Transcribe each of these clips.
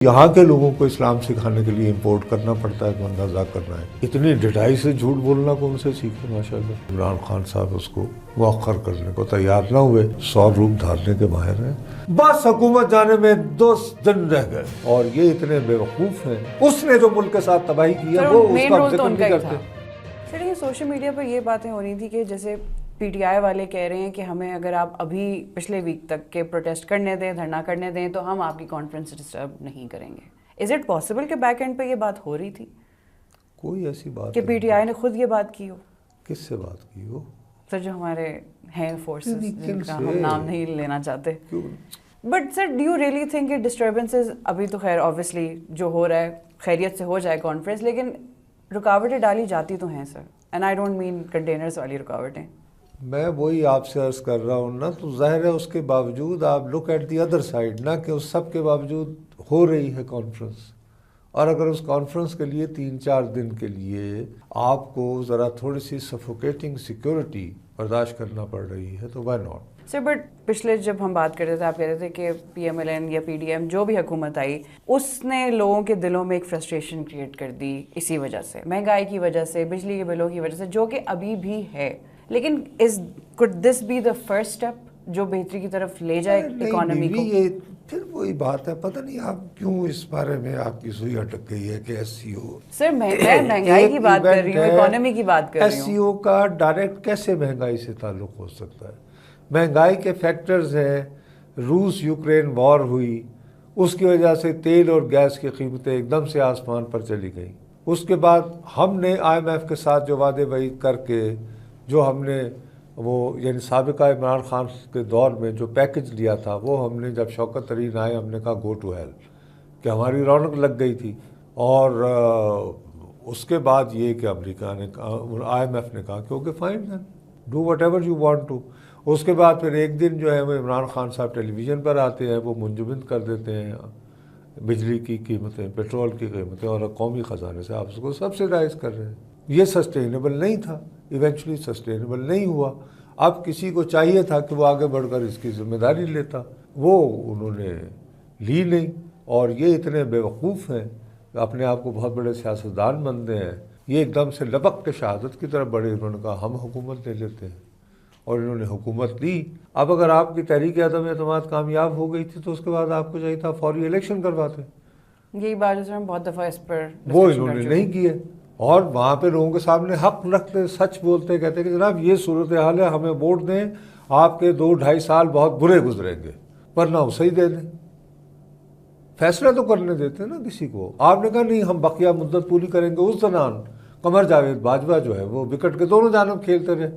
یہاں کے لوگوں کو اسلام سکھانے کے لیے امپورٹ کرنا پڑتا ہے تو اندازہ کرنا ہے اتنی ڈٹائی سے جھوٹ بولنا کون سے سیکھے ماشاءاللہ۔ عمران خان صاحب اس کو مؤخر کرنے کو تیار نہ ہوئے، 100 روپ دھارنے کے ماہر ہیں۔ بس حکومت جانے میں 2 دن رہ گئے اور یہ اتنے بیوقوف ہیں، اس نے جو ملک کے ساتھ تباہی کیا وہ اس کا ذکر نہیں کرتے۔ سر یہ سوشل میڈیا پر یہ باتیں ہو رہی تھی کہ جیسے پی ٹی آئی والے کہہ رہے ہیں کہ ہمیں اگر آپ ابھی پچھلے ویک تک کے پروٹیسٹ کرنے دیں، دھرنا کرنے دیں تو ہم آپ کی کانفرنس ڈسٹرب نہیں کریں گے۔ از اٹ پاسبل کہ بیک اینڈ پہ یہ بات ہو رہی تھی؟ کوئی ایسی بات کہ پی ٹی آئی نے خود یہ بات کی ہو؟ کس سے بات کی ہو؟ سر جو ہمارے ہیں فورسز جن کا ہم نام نہیں لینا چاہتے، but sir do you really think کہ ڈسٹربنسز ابھی تو خیر اوبویسلی جو ہو رہا ہے خیریت سے ہو جائے کانفرنس، لیکن رکاوٹیں ڈالی جاتی تو ہیں sir, and I don't mean containers والی رکاوٹیں۔ میں وہی آپ سے عرض کر رہا ہوں نا، تو ظاہر ہے اس کے باوجود آپ look at the other side, نہ کہ اس سب کے باوجود ہو رہی ہے کانفرنس، اور اگر اس کانفرنس کے لیے 3-4 دن کے لیے آپ کو ذرا تھوڑی سی سفوکیٹنگ سیکیورٹی برداشت کرنا پڑ رہی ہے تو وائی ناٹ؟ سر بٹ پچھلے جب ہم بات کرتے تھے آپ کہہ رہے تھے کہ پی ایم ایل این یا پی ڈی ایم جو بھی حکومت آئی اس نے لوگوں کے دلوں میں ایک فرسٹریشن کریٹ کر دی اسی وجہ سے، مہنگائی کی وجہ سے، بجلی کے بلوں کی وجہ سے، جو کہ ابھی بھی ہے، لیکن could this be the first step جو بہتری کی طرف لے جائے اکانومی کو؟ یہ پھر وہی بات ہے، پتہ نہیں آپ کیوں اس بارے میں آپ کی سوئی اٹک گئی ہے کہ ایس سی او۔ سر میں مہنگائی کی بات کر رہی ہوں، اکانومی کی بات کر رہی ہوں۔ ایس سی او کا ڈائریکٹ کیسے مہنگائی سے تعلق ہو سکتا ہے؟ مہنگائی کے فیکٹرز ہیں، روس یوکرین وار ہوئی، اس کی وجہ سے تیل اور گیس کی قیمتیں ایک دم سے آسمان پر چلی گئیں۔ اس کے بعد ہم نے آئی ایم ایف کے ساتھ جو وعدے وعید کر کے جو ہم نے وہ یعنی سابقہ عمران خان کے دور میں جو پیکج لیا تھا، وہ ہم نے جب شوکت ترین آئے ہم نے کہا گو ٹو ہیل، کہ ہماری رونق لگ گئی تھی۔ اور اس کے بعد یہ کہ امریکہ نے آئی ایم ایف نے کہا کہ okay fine then do whatever you want to. اس کے بعد پھر ایک دن جو ہے وہ عمران خان صاحب ٹیلی ویژن پر آتے ہیں، وہ منجمد کر دیتے ہیں بجلی کی قیمتیں، پیٹرول کی قیمتیں، اور قومی خزانے سے آپ اس کو سبسیڈائز کر رہے ہیں۔ یہ سسٹینیبل نہیں تھا، ایونچولی سسٹینیبل نہیں ہوا۔ اب کسی کو چاہیے تھا کہ وہ آگے بڑھ کر اس کی ذمہ داری لیتا، وہ انہوں نے لی نہیں، اور یہ اتنے بیوقوف ہیں، اپنے آپ کو بہت بڑے سیاستدان بنتے ہیں، یہ ایک دم سے لپک کے شہادت کی طرف بڑھے، انہوں نے کہا ہم حکومت لے لیتے ہیں، اور انہوں نے حکومت لی۔ اب اگر آپ کی تحریک عدم اعتماد کامیاب ہو گئی تھی تو اس کے بعد آپ کو چاہیے تھا فوری الیکشن کرواتے۔ یہی بات جو سر ہم بہت دفعہ اس پر وہ انہوں نے نہیں کیے، اور وہاں پہ لوگوں کے سامنے حق رکھتے، سچ بولتے، کہتے کہ جناب یہ صورتحال ہے، ہمیں ووٹ دیں، آپ کے 2-2.5 سال بہت برے گزریں گے، ورنہ اسے ہی دے دیں۔ فیصلہ تو کرنے دیتے نا کسی کو۔ آپ نے کہا نہیں ہم بقیہ مدت پوری کریں گے۔ اس دوران قمر جاوید باجوہ جو ہے وہ وکٹ کے دونوں جانب کھیلتے رہے،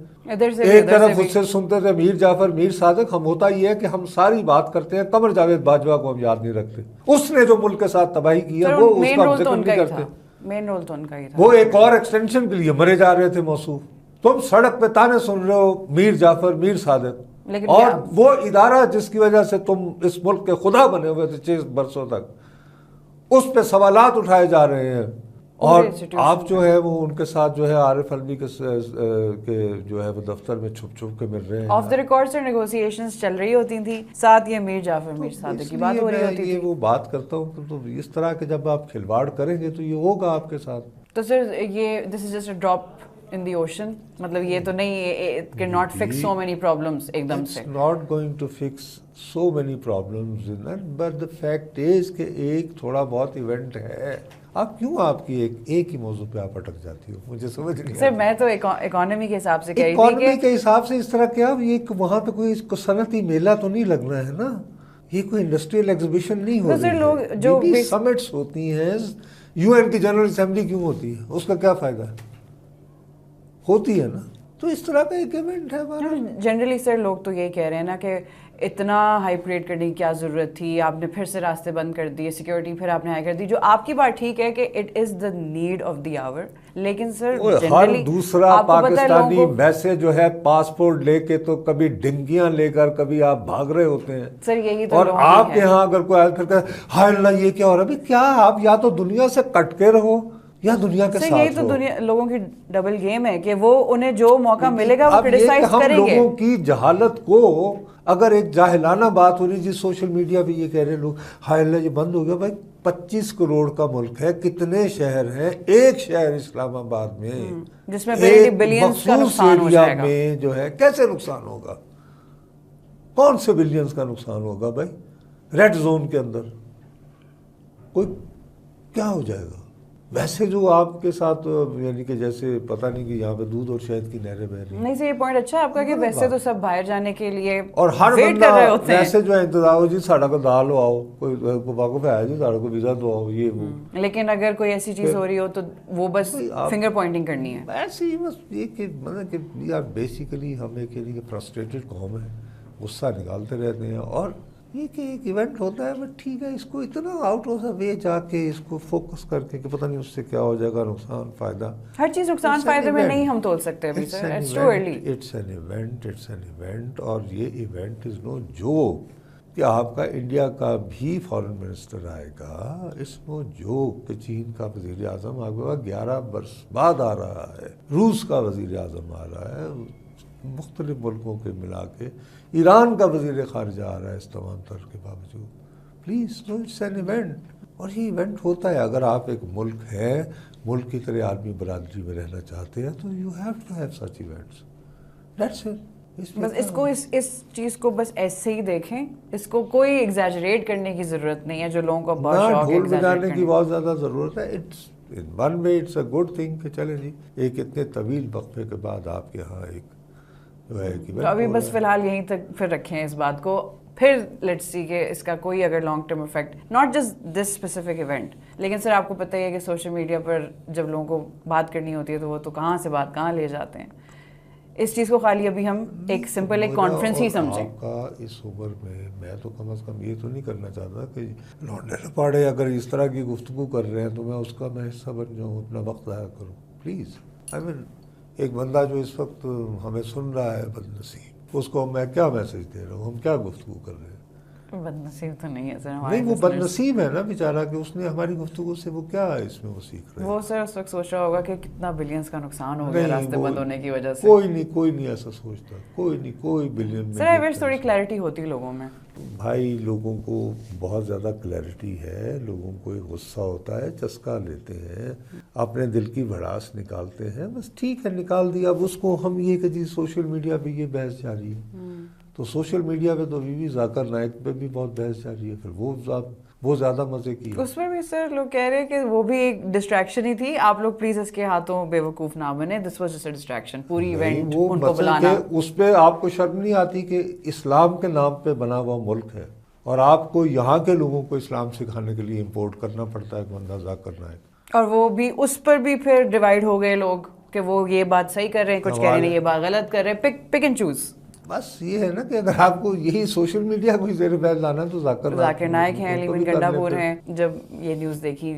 ایک طرف اس سے سنتے تھے میر جعفر، میر صادق۔ ہم ہوتا یہ ہے کہ ہم ساری بات کرتے ہیں، قمر جاوید باجوہ کو ہم یاد نہیں رکھتے، اس نے جو ملک کے ساتھ تباہی کی ہے وہ اس کا ذکر نہیں کرتے۔ مین رول تو ان کا ہی تھا۔ وہ ایک اور ایکسٹینشن کے لیے مرے جا رہے تھے موصوف۔ تم سڑک پہ تانے سن رہے ہو میر جعفر، میر صادق، اور وہ ادارہ جس کی وجہ سے تم اس ملک کے خدا بنے ہوئے تھے 6 برسوں تک، اس پہ سوالات اٹھائے جا رہے ہیں، اور آپ جو ہے وہ ان کے ساتھ جو ہے عارف علوی کے جو ہے وہ دفتر میں چھپ چھپ کے مل رہے ہیں۔ آف دی ریکارڈ سے نیگوسیشنز چل رہی ہوتی تھیں، ساتھ یہ میر جعفر، میر صادق کی بات ہو رہی ہوتی تھی۔ یہ وہ بات کرتا ہوں تو اس طرح کے جب آپ کھلواڑ کریں گے تو یہ ہوگا آپ کے ساتھ۔ تو سر یہ this is just a drop in the ocean, مطلب یہ تو نہیں it can not fix so many problems ایک دم سے۔ It's not going to fix so many problems in that, but the fact is کہ ایک تھوڑا بہت ایونٹ ہے۔ آپ کیوں آپ کی ایک ہی موضوع پہ آپ اٹک جاتی ہو؟ مجھے سمجھ نہیں سر میں تو اکانومی کے حساب سے کہہ رہی تھی اکانومی کے حساب سے اس طرح کیا، یہ وہاں پہ کوئی صنعتی میلہ تو نہیں لگنا ہے نا، یہ کوئی انڈسٹریل ایگزیبیشن نہیں ہو رہی ہے۔ جو سمٹس ہوتی ہیں، یو این کی جنرل اسمبلی کیوں ہوتی ہے؟ اس کا کیا فائدہ ہے؟ ہوتی ہے نا، تو اس طرح کا ایک ایونٹ ہے ہمارا۔ جنرلی سر لوگ تو یہی کہہ رہے ہیں نا کہ اتنا ہائپ ریٹ کرنے کی کیا ضرورت تھی، آپ نے پھر سے راستے بند کر دیے، سیکیورٹی پھر آپ نے ہائی کر دی، جو آپ کی بات ٹھیک ہے کہ it is the need of the hour, لیکن سر ہر دوسرا پاکستانی ویسے جو ہے پاسپورٹ لے کے تو کبھی ڈنگیاں لے کر کبھی آپ بھاگ رہے ہوتے ہیں سر، یہی تو اور آپ کے ہاں اگر کوئی آئے پھر کہے ہائے اللہ یہ کیا ہو رہا ہے؟ کیا آپ یا تو دنیا سے کٹ کے رہو یا دنیا کے ساتھ یہی تو دنیا لوگوں کی ڈبل گیم ہے کہ وہ انہیں جو موقع ملے گا وہ کرٹیسائز کریں گے. ہم لوگوں کی جہالت کو اگر ایک جاہلانہ بات ہو رہی جی سوشل میڈیا پہ یہ کہہ رہے لوگ ہائے اللہ یہ بند ہو گیا. بھائی 25 کروڑ کا ملک ہے, کتنے شہر ہیں, ایک شہر اسلام آباد میں جس میں بلینز کا نقصان ہو جائے گا میں جو ہے کیسے نقصان ہوگا, کون سے بلینز کا نقصان ہوگا بھائی. ریڈ زون کے اندر کوئی کیا ہو جائے گا. ویسے جو آپ کے ساتھ یعنی کہ جیسے پتہ نہیں کہ یہاں پہ دودھ اور شہد کی نہریں بہ رہی ہیں. نہیں سر یہ پوائنٹ اچھا ہے آپ کا کہ ویسے تو سب باہر جانے کے لیے اور ہر ویٹ کر رہے ہوتے ہیں. ویسے جو ہے انتظار ہو جی ساڑھا کو دال ہو آؤ, کوئی واقف ہے جی ساڑھا کو ویزا دو آؤ یہ وہ. لیکن اگر کوئی ایسی چیز ہو رہی ہو تو وہ بس فنگر پوائنٹنگ کرنی ہے. ایسے ہی بس یہ کہ مطلب کہ وی آر بیسیکلی ہم ایک یعنی کہ فرسٹریٹڈ قوم ہے, غصہ نکالتے رہتے ہیں. اور یہ کہ ایک ایونٹ ہوتا ہے بٹ ٹھیک ہے اس کو اتنا آؤٹ آف دا وے جا کے اس کو فوکس کر کے کہ پتہ نہیں اس سے کیا ہو جائے گا, نقصان فائدہ. ہر چیز نقصان فائدے میں نہیں ہم تول سکتے ابھی sir. It's too early. It's an event اور یہ ایونٹ از نو جوک کہ آپ کا انڈیا کا بھی فارن منسٹر آئے گا. اس نو جوک کہ چین کا وزیر اعظم آپ کے پاس 11 برس بعد آ رہا ہے, روس کا وزیر اعظم آ رہا ہے, مختلف ملکوں کے ملا کے ایران کا وزیر خارجہ آ رہا ہے اس تمام تر کے باوجود. Please no it's an event. اور یہ ایونٹ ہوتا ہے. اگر آپ ایک ملک ہیں, ملک کی طرح عالمی برادری میں رہنا چاہتے ہیں تو you have to have such events. That's it. بس اس کو اس چیز کو بس ایسے ہی دیکھیں, اس کو کوئی ایگزیجریٹ کرنے کی ضرورت نہیں ہے جو لوگوں کو بہت شوق ہے ڈھول بجانے کی بہت زیادہ ضرورت ہے. It's in one way it's a good thing کہ چلیں جی ایک اتنے طویل وقفے کے بعد آپ کے یہاں ایک جو ہے کہ ابھی بس فی الحال یہیں تک پھر رکھیں اس بات کو. پھر لیٹس سی کہ اس کا کوئی اگر long term effect not just this specific event. لیکن سر آپ کو پتہ ہی ہے کہ سوشل میڈیا پر جب لوگوں کو بات کرنی ہوتی ہے تو وہ تو کہاں سے بات کہاں لے جاتے ہیں. اس چیز کو خالی ابھی ہم ایک سمپل ایک کانفرنس ہی سمجھیں. آپ کا اس عمر میں تو کم از کم یہ تو نہیں کرنا چاہتا کہ لونڈے لپاڑے اگر اس طرح کی گفتگو کر رہے ہیں تو میں اس کا میں حصہ بن جاؤں, اپنا وقت ضائع کروں. پلیز آئی مین ایک بندہ جو اس وقت ہمیں سن رہا ہے بد نصیب, اس کو میں کیا میسج دے رہا ہوں, ہم کیا گفتگو کر رہے ہیں. بد نصیب تو نہیں ہے سر. نہیں وہ بد نصیب ہے نا بیچارہ کہ اس نے ہماری گفتگو سے وہ کیا ہے اس میں وہ سیکھ رہے ہیں. وہ سر اس وقت سوچ رہا ہوگا کہ کتنا بلینز کا نقصان ہو گیا راستے بند ہونے کی وجہ سے. کوئی نہیں ایسا سوچتا, کوئی بلین. سر آئی وش تھوڑی کلیئرٹی ہوتی لوگوں میں. بھائی لوگوں کو بہت زیادہ کلیئرٹی ہے, لوگوں کو ایک غصہ ہوتا ہے, چسکا لیتے ہیں, اپنے دل کی بھڑاس نکالتے ہیں. بس ٹھیک ہے نکال دیا. اب اس کو ہم یہ کہ جی سوشل میڈیا پہ یہ بحث جاری ہے تو سوشل میڈیا پہ تو بھی ذاکر نائک پہ بھی بہت بحث جاری ہے. پھر وہ زیادہ مزے کی ہے. اس میں بھی سر لوگ کہہ رہے ہیں کہ وہ بھی ایک ڈسٹریکشن ہی تھی. آپ لوگ پلیز اس کے ہاتھوں بے وقوف نہ بنے. This was just a distraction. پوری ایونٹ ان کو بلانا. اس پہ آپ کو شرم نہیں آتی کہ اسلام کے نام پہ بنا ہوا ملک ہے اور آپ کو یہاں کے لوگوں کو اسلام سکھانے کے لیے امپورٹ کرنا پڑتا ہے بندہ ذاکر نائک. اور وہ بھی اس پر بھی پھر ڈیوائڈ ہو گئے لوگ کہ وہ یہ بات صحیح کر رہے ہیں, کچھ کہہ رہے ہیں یہ بات غلط کر رہے ہیں. Pick and choose. بس یہ ہے نا کہ اگر آپ کو یہی سوشل میڈیا کو زیر بحث لانا تو ذاکر نائک ہیں, علی امین گنڈا پور ہیں. جب یہ نیوز دیکھی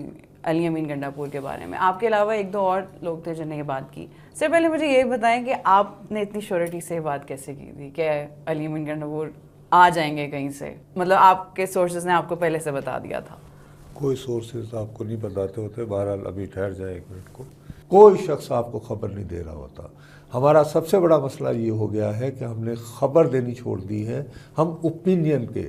علی امین گنڈا پور کے بارے میں, آپ کے علاوہ ایک دو اور لوگ تھے جنہوں نے یہ بات کی. سر پہلے مجھے یہ بتائیں کہ آپ نے اتنی شیورٹی سے بات کیسے کی تھی کہ علی امین گنڈا پور آ جائیں گے کہیں سے؟ مطلب آپ کے سورسز نے آپ کو پہلے سے بتا دیا تھا؟ کوئی سورسز آپ کو نہیں بتاتے ہوتے. بہرحال ابھی ٹھہر جائے ایک منٹ کو. کوئی شخص آپ کو خبر نہیں دے رہا ہوتا. ہمارا سب سے بڑا مسئلہ یہ ہو گیا ہے کہ ہم نے خبر دینی چھوڑ دی ہے. ہم اوپینین کے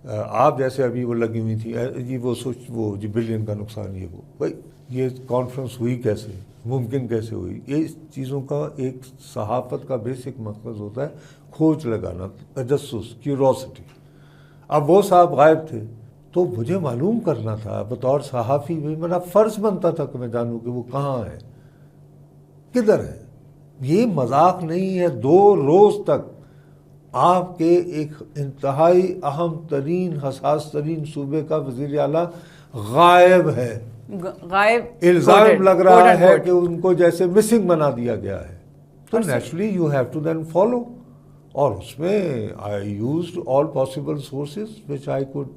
آپ جیسے ابھی وہ لگی ہوئی تھی جی وہ جی بلین کا نقصان یہ وہ بھائی یہ کانفرنس ہوئی کیسے, ممکن کیسے ہوئی. یہ چیزوں کا ایک صحافت کا بیسک مقصد ہوتا ہے کھوج لگانا, تجسس, کیوروسٹی. اب وہ صاحب غائب تھے تو مجھے معلوم کرنا تھا بطور صحافی بھی, میرا فرض بنتا تھا کہ میں جانوں کہ وہ کہاں ہے, کدھر ہے. یہ مذاق نہیں ہے. 2 روز تک آپ کے ایک انتہائی اہم ترین حساس ترین صوبے کا وزیر اعلیٰ غائب ہے. الزام لگ رہا ہے کہ ان کو جیسے مسنگ بنا دیا گیا ہے. تو naturally you have to then follow. اور اس میں I used all possible sources which I could.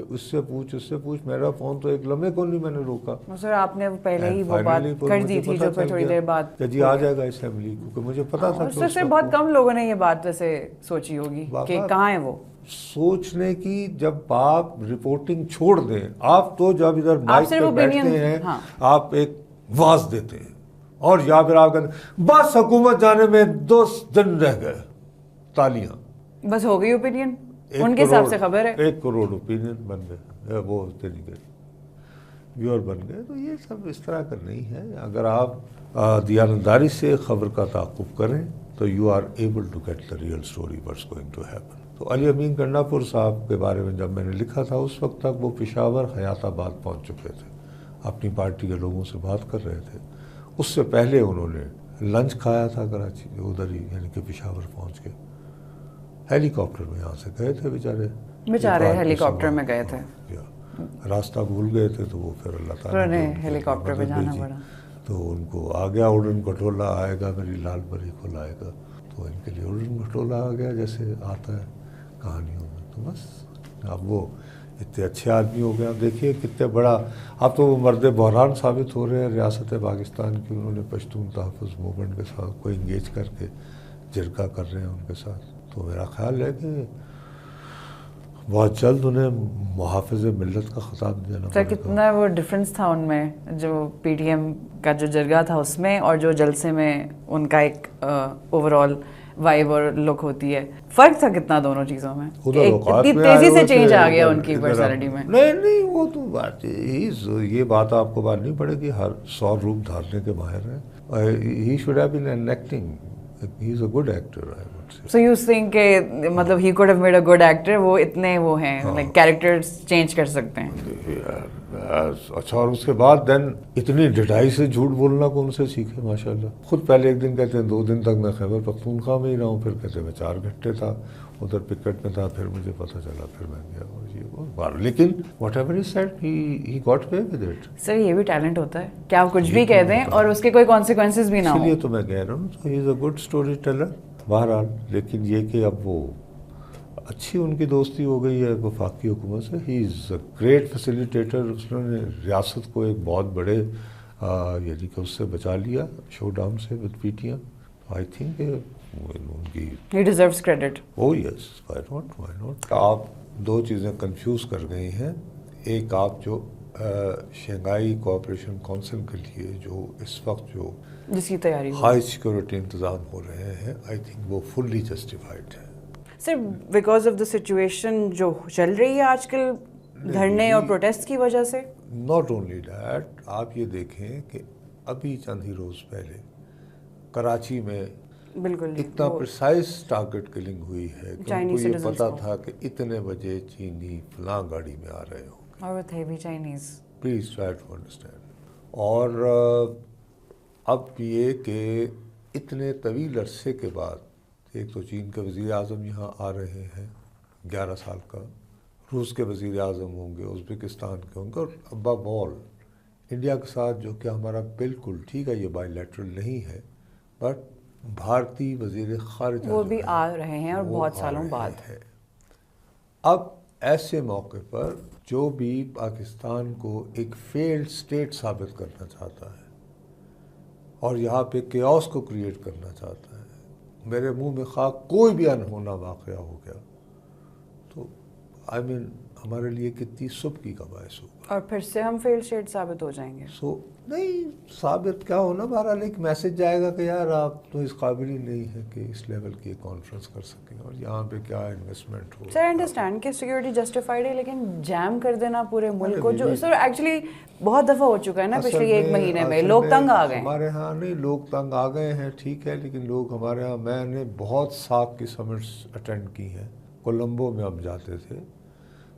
اس سے پوچھ. میرا فون تو ایک لمحے کو نہیں میں نے روکا. سر آپ نے پہلے ہی وہ بات کر دی تھی جو پھر تھوڑی دیر بعد کہ جی آ جائے گا اسمبلی, کیونکہ مجھے پتا تھا. سر بہت کم لوگوں نے یہ بات ویسے سوچی ہوگی کہ کہاں ہے وہ. سوچنے کی جب آپ رپورٹنگ چھوڑ دیں, آپ تو جب ادھر مائک پہ بیٹھتے ہیں آپ ایک واز دیتے ہیں اور یا پھر آپ کہتے ہیں بس حکومت جانے میں 2 دن رہ گئے, تالیاں, بس ہو گئی اوپینین, ان کے حساب سے خبر ہے 1 کروڑ اوپینین بن گئے, وہ ویور بن گئے. تو یہ سب اس طرح کا نہیں ہے. اگر آپ دیانتداری سے خبر کا تعاقب کریں تو you are able to get the real story what's going to happen. تو علی امین کنڈا پور صاحب کے بارے میں جب میں نے لکھا تھا اس وقت تک وہ پشاور حیات آباد پہنچ چکے تھے, اپنی پارٹی کے لوگوں سے بات کر رہے تھے. اس سے پہلے انہوں نے لنچ کھایا تھا کراچی ادھر ہی, یعنی کہ پشاور پہنچ کے ہیلی کاپٹر میں یہاں سے گئے تھے بیچارے ہیلی کاپٹر میں گئے تھے, راستہ بھول گئے تھے تو وہ پھر اللہ تعالیٰ نے ہیلی کاپٹر پہ جانا پڑا. تو ان کو آ گیا اڑن کھٹولا آئے گا میری لال پری کو لائے گا, تو ان کے لیے اڑن کھٹولا آ گیا جیسے آتا ہے کہانیوں میں. تو بس اب وہ اتنے اچھے آدمی ہو گئے. اب دیکھیے کتنے بڑا, اب تو وہ مرد بحران ثابت ہو رہے ہیں ریاست پاکستان کی. انہوں نے پشتون تحفظ موومنٹ کے ساتھ کوئی انگیج کر کے جرگہ کر رہے ہیں ان کے ساتھ. تو میرا خیال ہے کہ بہت جلد انہیں محافظ ملت کا خطاب دینا پڑے گا. کتنا وہ ڈفرینس تھا ان میں, جو پی ٹی ایم کا جو جرگہ تھا اس میں اور جو جلسے میں ان کا ایک اوور آل وائب اور لک ہوتی ہے, فرق تھا کتنا دونوں چیزوں میں. اتنی تیزی سے چینج آ گیا ان کی پرسنالٹی میں. نہیں وہ تو بات یہ بات آپ کو باننی پڑے گی, ہر 100 روپ دھارنے کے ماہر ہیں. He should have been an acting. He is a good actor, I would say. So you think کہ مطلب he could have made a good actor, وہ اتنے وہ ہیں like characters change کر سکتے ہیں. اچھا, اور اس کے بعد دین اتنی ڈٹائی سے جھوٹ بولنا کون سے سیکھے ماشاءاللہ. خود پہلے ایک دن کہتے ہیں 2 دن تک میں خیبر پختونخوا میں ہی رہا ہوں, پھر کہتے ہیں میں 4 گھنٹے تھا ادھر پکٹ میں تھا, پھر مجھے پتہ چلا, پھر میں گیا. لیکن whatever he said he got away with it. Sir یہ بھی ٹیلنٹ ہوتا ہے کہ آپ کچھ بھی کہہ دیں اور اس کے کوئی کانسیکوینسز بھی نہ ہوں. اس لیے تو میں کہہ رہا ہوں ہی از اے گڈ اسٹوری ٹیلر بہرحال. لیکن یہ کہ اب وہ اچھی ان کی دوستی ہو گئی ہے وفاقی حکومت سے. ہی از اے گریٹ فیسیلیٹیٹر. اس نے ریاست کو ایک بہت بڑے یعنی کہ اس سے بچا لیا شو ڈاؤن سے ود پی ٹی ایم. آئی تھنک ان کی ہی deserves credit. Oh yes, why not. آپ 2 چیزیں کنفیوز کر گئی ہیں. ایک آپ جو شنگھائی کوآپریشن کونسل کے لیے جو اس وقت جو جس کی تیاری ہائی سیکورٹی انتظام ہو رہے ہیں, آئی تھنک وہ فلی جسٹیفائڈ ہے. سر بیکاز آف دا سچویشن جو چل رہی ہے آج کل دھرنے اور پروٹیسٹ کی وجہ سے. ناٹ اونلی دیٹ, آپ یہ دیکھیں کہ ابھی چند ہی روز پہلے کراچی میں بالکل اتنا پریسائز ٹارگٹ کلنگ ہوئی ہے کہ ان کو یہ پتا تھا کہ اتنے بجے چینی فلاں گاڑی میں آ رہے ہوں گے, اور وہ تھے بھی Chinese. Please try to understand. اور اب یہ کہ اتنے طویل عرصے کے بعد ایک تو چین کے وزیر اعظم یہاں آ رہے ہیں 11 سال کا, روس کے وزیر اعظم ہوں گے, ازبکستان کے ہوں گے, اور ابو آل انڈیا کے ساتھ جو کہ ہمارا بالکل ٹھیک ہے یہ بائی لیٹرل نہیں ہے, بٹ بھارتی وزیر خارجہ وہ بھی آ رہے ہیں اور بہت سالوں بعد ہے. اب ایسے موقع پر جو بھی پاکستان کو ایک فیلڈ سٹیٹ ثابت کرنا چاہتا ہے اور یہاں پہ کیوس کو کریٹ کرنا چاہتا ہے, میرے منہ میں خواہ کوئی بھی انہونا واقعہ ہو گیا تو آئی مین ہمارے لیے کتنی صبح کی کا باعث ہوگا, اور پھر سے ہم فیلڈ اسٹیٹ ثابت ہو جائیں گے. نہیں ثابت کیا ہونا, بہرحال ایک میسج جائے گا کہ یار آپ تو اس قابل ہی نہیں ہے کہ اس لیول کی کانفرنس کر سکیں, اور یہاں پہ کیا انویسٹمنٹ ہو. سر انڈرسٹینڈ کہ سیکورٹی جسٹیفائڈ ہے, لیکن جیم کر دینا پورے ملک کو, جو سر ایکچولی بہت دفعہ ہو چکا ہے نا پچھلے 1 مہینے میں, لوگ تنگ آ گئے. ہمارے ہاں نہیں لوگ تنگ آ گئے ہیں ٹھیک ہے, لیکن لوگ ہمارے ہاں, میں نے بہت ساکھ کی سمٹس اٹینڈ کی ہیں. کولمبو میں ہم جاتے تھے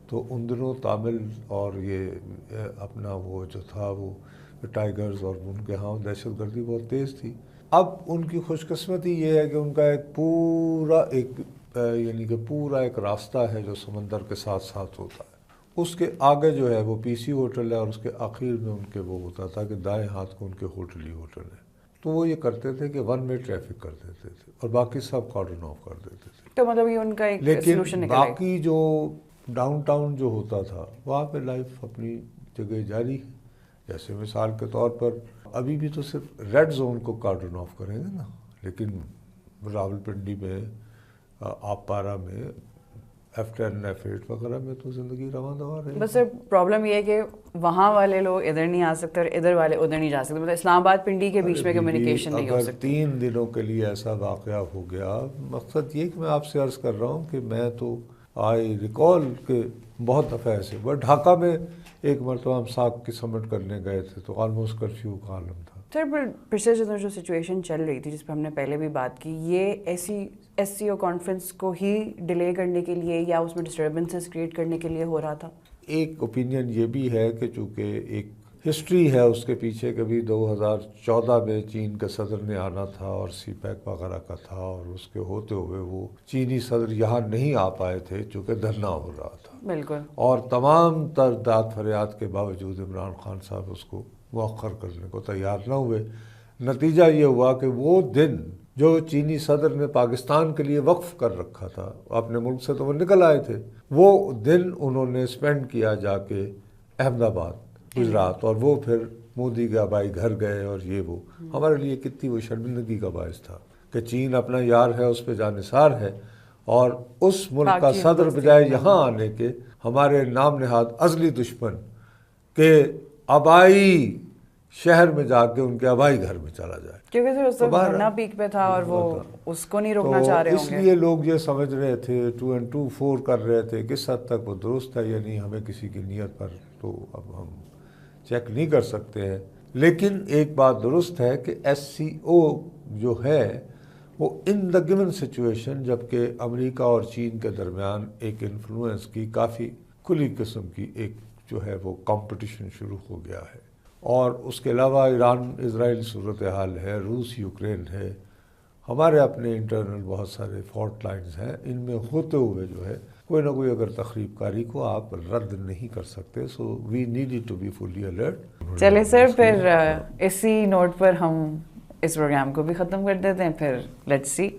تو ان دنوں تامل اور یہ اپنا وہ جو تھا وہ ٹائیگرز, اور ان کے ہاں دہشت گردی بہت تیز تھی. اب ان کی خوش قسمتی یہ ہے کہ ان کا ایک پورا یعنی کہ پورا ایک راستہ ہے جو سمندر کے ساتھ ساتھ ہوتا ہے. اس کے آگے جو ہے وہ پی سی ہوٹل ہے, اور اس کے آخر میں ان کے وہ ہوتا تھا کہ دائیں ہاتھ کو ان کے ہوٹل ہی ہوٹل ہے. تو وہ یہ کرتے تھے کہ 1 وے ٹریفک کر دیتے تھے اور باقی سب کارڈن آف کر دیتے تھے. تو مطلب یہ ان کا ایک سولوشن لیکن نکلا. باقی جو ڈاؤن ٹاؤن جو ہوتا تھا وہاں پہ لائف اپنی جگہ جاری ہے. جیسے مثال کے طور پر ابھی بھی تو صرف ریڈ زون کو کارڈن آف کریں گے نا, لیکن راولپنڈی میں آپ پارا میں F10 F8 وغیرہ میں تو زندگی رواں دوا رہی. بس سر پرابلم یہ ہے کہ وہاں والے لوگ ادھر نہیں آ سکتے اور ادھر والے ادھر نہیں جا سکتے, مطلب اسلام آباد پنڈی کے بیچ میں کمیونیکیشن نہیں ہو سکتی. 3 دنوں کے لیے ایسا واقعہ ہو گیا. مقصد یہ کہ میں آپ سے عرض کر رہا ہوں کہ میں تو آئی ریکال کہ بہت دفعہ ایسے ہوا. ڈھاکہ میں ایک مرتبہ ہم ساکھ کی سمٹ کرنے گئے تھے تو آلموسٹ کرفیو کا عالم تھا. سر پچھلے جو سچویشن چل رہی تھی جس پہ ہم نے پہلے بھی بات کی, یہ ایسی SCO کانفرنس کو ہی ڈیلے کرنے کے لیے یا اس میں ڈسٹربنسز کریٹ کرنے کے لیے ہو رہا تھا؟ ایک اوپینین یہ بھی ہے کہ چونکہ ایک ہسٹری ہے اس کے پیچھے, کبھی 2014 میں چین کے صدر نے آنا تھا اور CPEC وغیرہ کا تھا, اور اس کے ہوتے ہوئے وہ چینی صدر یہاں نہیں آ پائے تھے چونکہ دھرنا ہو رہا تھا. بالکل. اور تمام تر داد فریاد کے باوجود عمران خان صاحب اس کو مؤخر کرنے کو تیار نہ ہوئے. نتیجہ یہ ہوا کہ وہ دن جو چینی صدر نے پاکستان کے لیے وقف کر رکھا تھا, اپنے ملک سے تو وہ نکل آئے تھے, وہ دن انہوں نے اسپینڈ کیا جا کے احمد آباد گجرات, اور وہ پھر مودی کے آبائی گھر گئے. اور یہ وہ ہمارے لیے کتنی وہ شرمندگی کا باعث تھا کہ چین اپنا یار ہے, اس پہ جانثار ہے, اور اس ملک کا صدر بجائے یہاں آنے کے ہمارے نام نہاد ازلی دشمن کے آبائی شہر میں جا کے ان کے آبائی گھر میں چلا جائے. کیونکہ سر اس وقت دھرنا پیک پہ تھا اور وہ اس کو نہیں روکنا چاہ رہے ہوں گے. اس لیے لوگ یہ سمجھ رہے تھے 2 and 2 4 کر رہے تھے. کس حد تک وہ درست ہے یا نہیں ہمیں کسی کی نیت پر تو اب ہم چیک نہیں کر سکتے ہیں. لیکن ایک بات درست ہے کہ SCO جو ہے وہ ان دا گیون سچویشن, جبکہ امریکہ اور چین کے درمیان ایک انفلوئنس کی کافی کھلی قسم کی ایک جو ہے وہ کمپٹیشن شروع ہو گیا ہے. اور اس کے علاوہ ایران اسرائیل صورتحال ہے, روس یوکرین ہے, ہمارے اپنے انٹرنل بہت سارے فالٹ لائنز ہیں. ان میں ہوتے ہوئے جو ہے کوئی نہ کوئی اگر تخریب کاری کو آپ رد نہیں کر سکتے. So we need to be fully alert. چلے سر پھر اسی نوٹ پر ہم اس پروگرام کو بھی ختم کر دیتے ہیں. پھر لیٹس سی